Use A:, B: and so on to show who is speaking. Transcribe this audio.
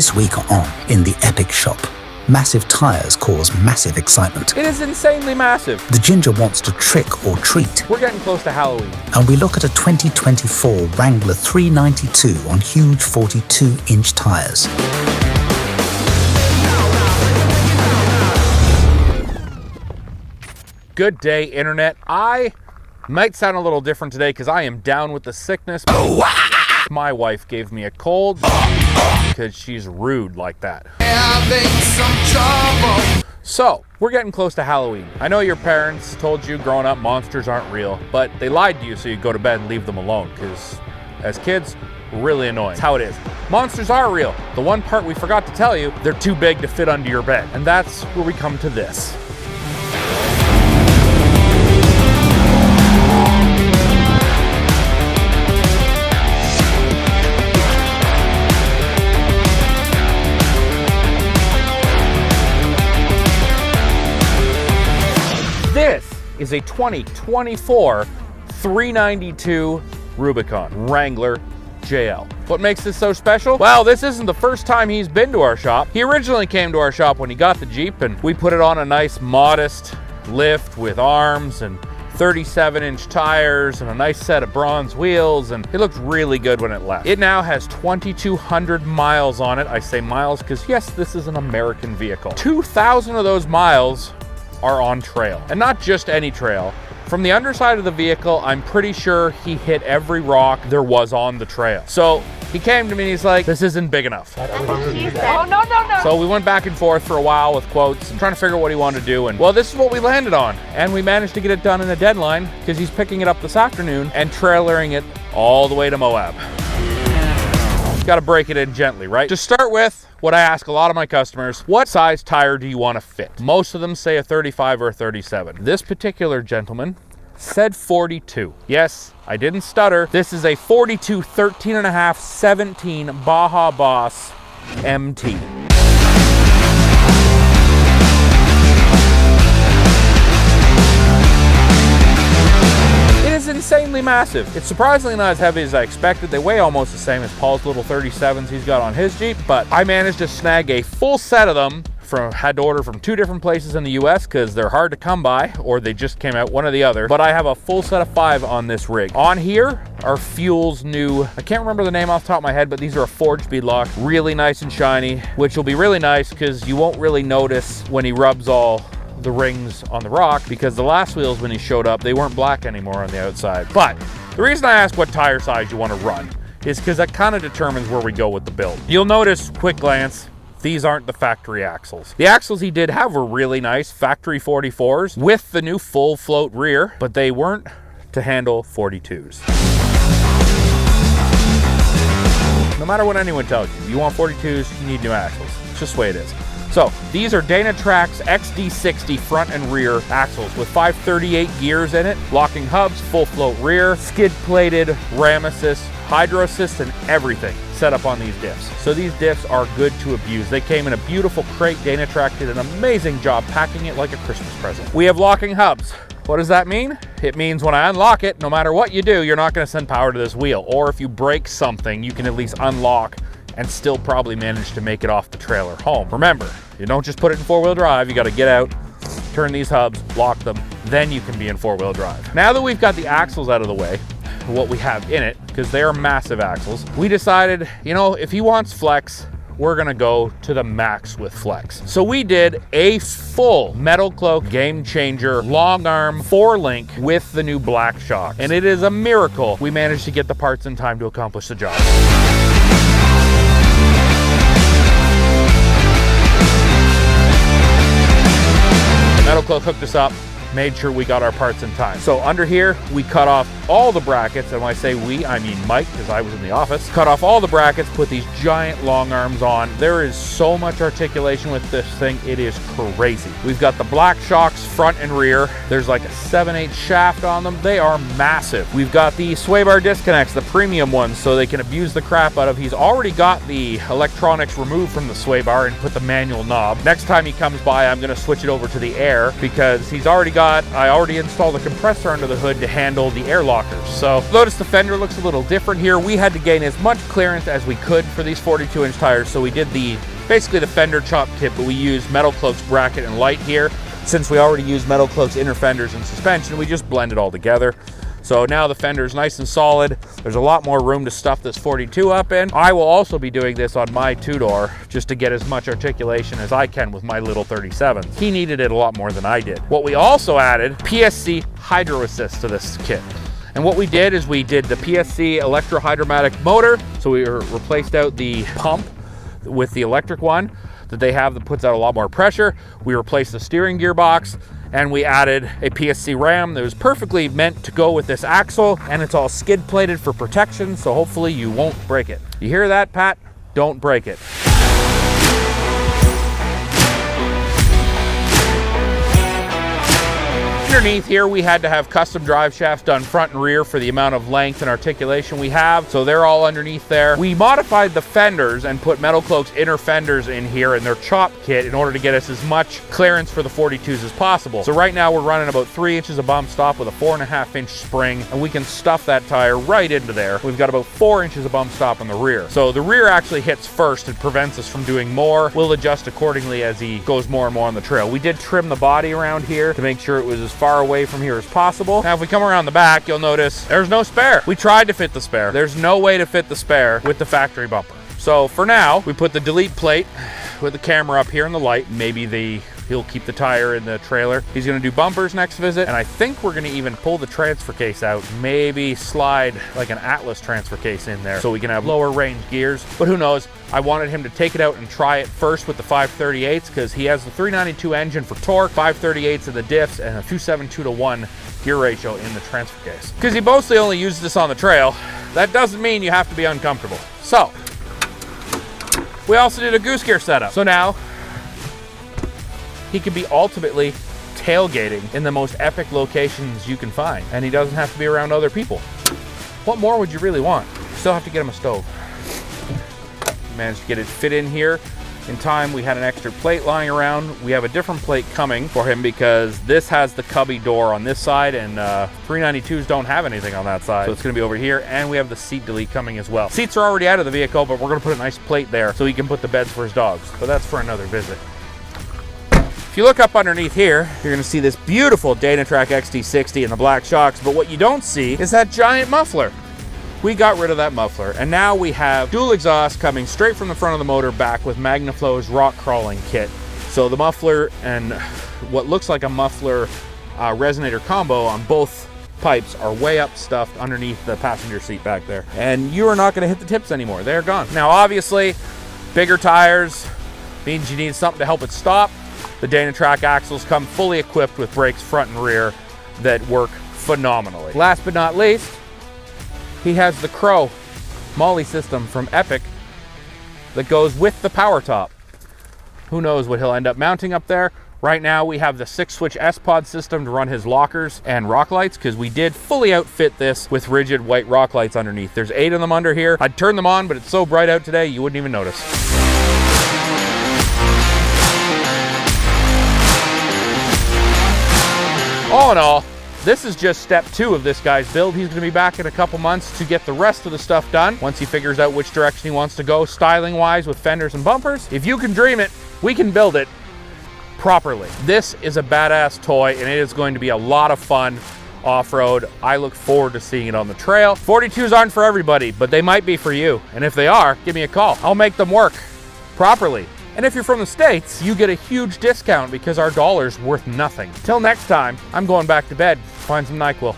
A: This week on In the Epic Shop, massive tires cause massive excitement.
B: It is insanely massive.
A: The ginger wants to trick or treat.
B: We're getting close to Halloween.
A: And we look at a 2024 Wrangler 392 on huge 42-inch tires.
B: Good day, Internet. I might sound a little different today because I am down with the sickness. My wife gave me a cold because she's rude like that. So, we're getting close to Halloween. I know your parents told you growing up monsters aren't real, but they lied to you so you go to bed and leave them alone because as kids, really annoying. That's how it is. Monsters are real. The one part we forgot to tell you, they're too big to fit under your bed. And that's where we come to this. This is a 2024 392 Rubicon Wrangler JL. What makes this so special? Well, this isn't the first time he's been to our shop. He originally came to our shop when he got the Jeep, and we put it on a nice modest lift with arms and 37-inch tires and a nice set of bronze wheels, and it looked really good when it left. It now has 2,200 miles on it. I say miles because yes, this is an American vehicle. 2,000 of those miles are on trail, and not just any trail. From the underside of the vehicle, I'm pretty sure he hit every rock there was on the trail. So he came to me and he's like, this isn't big enough.
C: Oh, no.
B: So we went back and forth for a while with quotes and trying to figure out what he wanted to do. And well, this is what we landed on. And we managed to get it done in a deadline because he's picking it up this afternoon and trailering it all the way to Moab. Got to break it in gently, right? To start with, what I ask a lot of my customers, what size tire do you want to fit? Most of them say a 35 or a 37. This particular gentleman said 42. Yes, I didn't stutter. This is a 42 13.5 17 Baja Boss MT. Insanely massive. It's surprisingly not as heavy as I expected. They weigh almost the same as Paul's little 37s he's got on his Jeep, but I managed to snag a full set of them had to order from 2 different places in the US because they're hard to come by, or they just came out, one or the other. But I have a full set of 5 on this rig. On here are Fuel's new, I can't remember the name off the top of my head, but these are a forged beadlock, really nice and shiny, which will be really nice because you won't really notice when he rubs all the rings on the rock, because the last wheels when he showed up, they weren't black anymore on the outside. But the reason I ask what tire size you want to run is because that kind of determines where we go with the build. You'll notice, quick glance, these aren't the factory axles. The axles he did have were really nice factory 44s with the new full float rear, but they weren't to handle 42s. No matter what anyone tells you, you want 42s, you need new axles. It's just the way it is. So these are Dynatrac XD60 front and rear axles with 538 gears in it, locking hubs, full float rear, skid plated, ram assist, hydro assist, and everything set up on these diffs. So these diffs are good to abuse. They came in a beautiful crate. Dynatrac did an amazing job packing it like a Christmas present. We have locking hubs. What does that mean? It means when I unlock it, no matter what you do, you're not going to send power to this wheel. Or if you break something, you can at least unlock and still probably manage to make it off the trailer home. Remember, you don't just put it in 4-wheel drive. You got to get out, turn these hubs, lock them, then you can be in 4-wheel drive. Now that we've got the axles out of the way, what we have in it, because they are massive axles, we decided, you know, if he wants flex, we're gonna go to the max with flex. So we did a full Metalcloak game changer long arm 4-link with the new black shocks. And it is a miracle we managed to get the parts in time to accomplish the job. Metalcloak hooked us up, made sure we got our parts in time. So under here, we cut off all the brackets, and when I say we, I mean Mike, because I was in the office. Cut off all the brackets, put these giant long arms on. There is so much articulation with this thing, it is crazy. We've got the black shocks front and rear. There's like a 7/8 shaft on them. They are massive. We've got the sway bar disconnects, the premium ones, so they can abuse the crap out of. He's already got the electronics removed from the sway bar and put the manual knob. Next time he comes by, I'm gonna switch it over to the air because he's already got I already installed a compressor under the hood to handle the air lockers. So notice the fender looks a little different here. We had to gain as much clearance as we could for these 42-inch tires, so we did basically the fender chop kit, but we used Metalcloak's bracket and light here. Since we already used Metalcloak's inner fenders and suspension, we just blend it all together. So now the fender is nice and solid. There's a lot more room to stuff this 42 up in. I will also be doing this on my two-door just to get as much articulation as I can with my little 37s. He needed it a lot more than I did. What we also added, PSC Hydro Assist to this kit. And what we did is we did the PSC electro-hydromatic motor. So we replaced out the pump with the electric one that they have that puts out a lot more pressure. We replaced the steering gearbox, and we added a PSC ram that was perfectly meant to go with this axle, and it's all skid plated for protection, so hopefully you won't break it. You hear that, Pat? Don't break it. Underneath here, we had to have custom drive shafts done front and rear for the amount of length and articulation we have, so they're all underneath there. We modified the fenders and put Metalcloak's inner fenders in here in their chop kit in order to get us as much clearance for the 42s as possible. So right now we're running about 3 inches of bump stop with a 4.5-inch spring, and we can stuff that tire right into there. We've got about 4 inches of bump stop on the rear. So the rear actually hits first. It prevents us from doing more. We'll adjust accordingly as he goes more and more on the trail. We did trim the body around here to make sure it was as far away from here as possible. Now if we come around the back, you'll notice there's no spare. We tried to fit the spare. There's no way to fit the spare with the factory bumper. So for now, we put the delete plate with the camera up here and the light. Maybe he'll keep the tire in the trailer. He's gonna do bumpers next visit, and I think we're gonna even pull the transfer case out, maybe slide like an Atlas transfer case in there so we can have lower range gears, but who knows. I wanted him to take it out and try it first with the 538s because he has the 392 engine for torque, 538s in the diffs, and a 272-to-1 gear ratio in the transfer case. Because he mostly only uses this on the trail, that doesn't mean you have to be uncomfortable. So, we also did a Goose Gear setup. So now, he could be ultimately tailgating in the most epic locations you can find, and he doesn't have to be around other people. What more would you really want? Still have to get him a stove. Managed to get it fit in here in time. We had an extra plate lying around. We have a different plate coming for him because this has the cubby door on this side, and 392s don't have anything on that side, so it's going to be over here. And we have the seat delete coming as well. Seats are already out of the vehicle, but we're going to put a nice plate there so he can put the beds for his dogs, but that's for another visit. If you look up underneath here, you're going to see this beautiful Dynatrac XD60 in the black shocks, but what you don't see is that giant muffler. We got rid of that muffler, and now we have dual exhaust coming straight from the front of the motor back with Magnaflow's rock crawling kit. So the muffler and what looks like a muffler resonator combo on both pipes are way up stuffed underneath the passenger seat back there. And you are not going to hit the tips anymore. They're gone. Now obviously, bigger tires means you need something to help it stop. The Dynatrac axles come fully equipped with brakes front and rear that work phenomenally. Last but not least, he has the CROW Molle system from Epic that goes with the power top. Who knows what he'll end up mounting up there. Right now we have the 6-switch S-Pod system to run his lockers and rock lights, because we did fully outfit this with rigid white rock lights underneath. There's 8 of them under here. I'd turn them on, but it's so bright out today you wouldn't even notice. All in all, this is just step 2 of this guy's build. He's going to be back in a couple months to get the rest of the stuff done once he figures out which direction he wants to go styling wise with fenders and bumpers. If you can dream it, we can build it properly. This is a badass toy, and it is going to be a lot of fun off-road. I look forward to seeing it on the trail. 42s aren't for everybody, but they might be for you. And if they are, give me a call. I'll make them work properly. And if you're from the States, you get a huge discount because our dollar's worth nothing. Till next time, I'm going back to bed. Find some NyQuil.